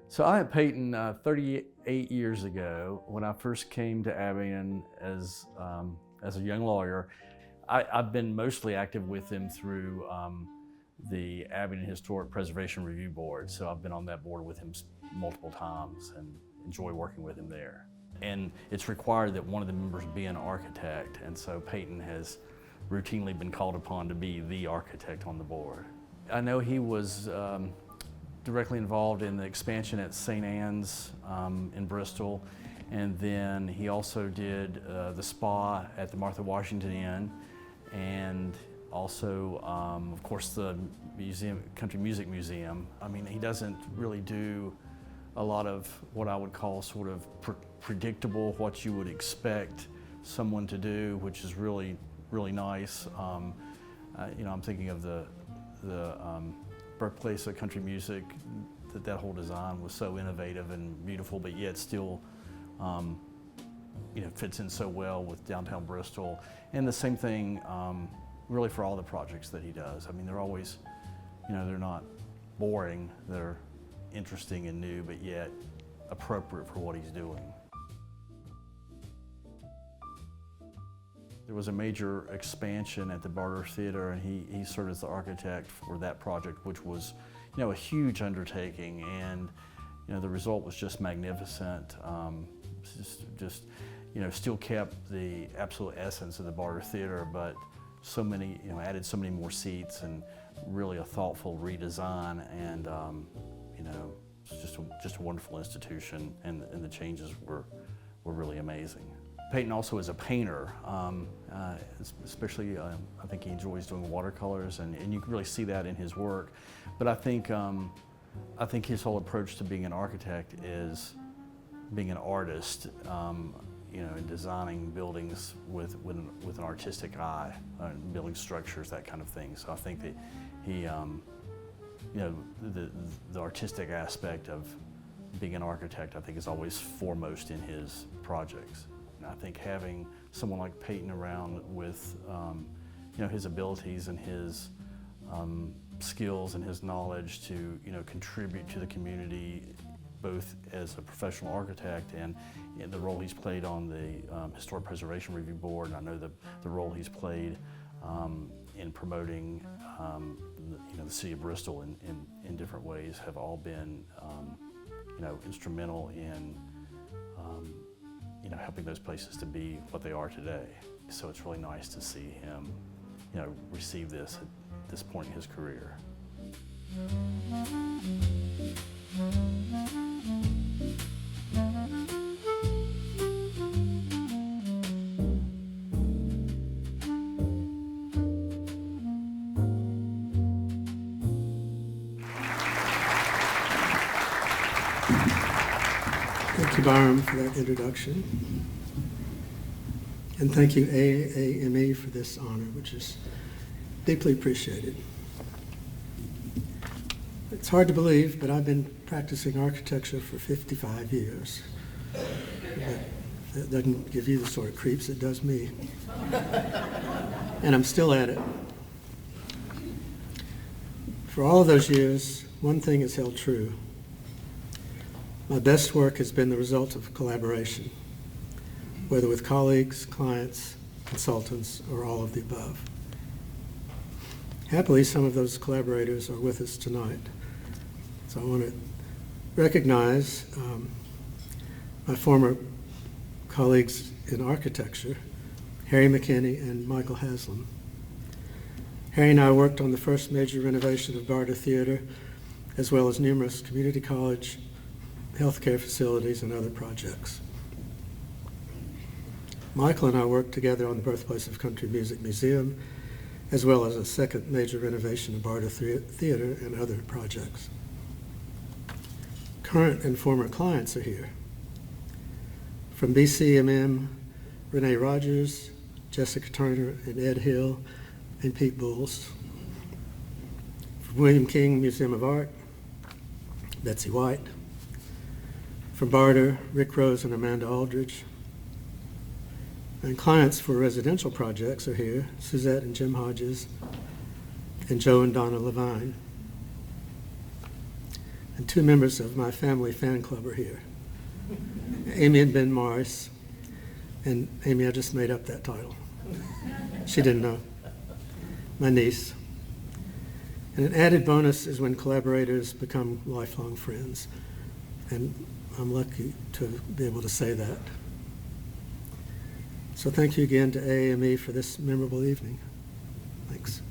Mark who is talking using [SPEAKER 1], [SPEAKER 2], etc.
[SPEAKER 1] So I met Peyton 38 years ago when I first came to Abingdon as a young lawyer. I've been mostly active with him through the Abingdon Historic Preservation Review Board. So I've been on that board with him multiple times and enjoy working with him there. And it's required that one of the members be an architect, and so Peyton has routinely been called upon to be the architect on the board. I know he was directly involved in the expansion at St. Anne's in Bristol, and then he also did the spa at the Martha Washington Inn, and also, of course, the Country Music Museum. I mean, he doesn't really do a lot of what I would call sort of predictable, what you would expect someone to do, which is really nice. I'm thinking of the birthplace of country music. That whole design was so innovative and beautiful, but yet still, fits in so well with downtown Bristol. And the same thing, really for all the projects that he does. I mean, they're always, they're not boring. They're interesting and new, but yet appropriate for what he's doing. There was a major expansion at the Barter Theater, and he served as the architect for that project, which was, a huge undertaking, and the result was just magnificent. Still kept the absolute essence of the Barter Theater, but so many, added so many more seats, and really a thoughtful redesign, and it's just a wonderful institution, and the changes were really amazing. Peyton also is a painter, especially I think he enjoys doing watercolors, and you can really see that in his work. But I think his whole approach to being an architect is being an artist, and designing buildings with an artistic eye, building structures, that kind of thing. So I think that he, the artistic aspect of being an architect, I think, is always foremost in his projects. I think having someone like Peyton around with his abilities and his skills and his knowledge to contribute to the community, both as a professional architect and in the role he's played on the Historic Preservation Review Board, and I know the role he's played in promoting the city of Bristol in different ways, have all been instrumental in helping those places to be what they are today. So it's really nice to see him, receive this at this point in his career.
[SPEAKER 2] Thank you, Byron, for that introduction. And thank you, AAME, for this honor, which is deeply appreciated. It's hard to believe, but I've been practicing architecture for 55 years. But that doesn't give you the sort of creeps it does me. And I'm still at it. For all of those years, one thing has held true. My best work has been the result of collaboration, whether with colleagues, clients, consultants, or all of the above. Happily, some of those collaborators are with us tonight. So I want to recognize my former colleagues in architecture, Harry McKinney and Michael Haslam. Harry and I worked on the first major renovation of Barter Theater, as well as numerous community college, healthcare facilities, and other projects. Michael and I worked together on the birthplace of Country Music Museum, as well as a second major renovation of Barter Theater and other projects. Current and former clients are here. From BCMM, Renee Rogers, Jessica Turner, and Ed Hill, and Pete Bulls. From William King Museum of Art, Betsy White. From Barter, Rick Rose and Amanda Aldridge. And clients for residential projects are here, Suzette and Jim Hodges, and Joe and Donna Levine. And 2 members of my family fan club are here, Amy and Ben Morris. And Amy, I just made up that title. She didn't know. My niece. And an added bonus is when collaborators become lifelong friends. And I'm lucky to be able to say that. So thank you again to AAME for this memorable evening. Thanks.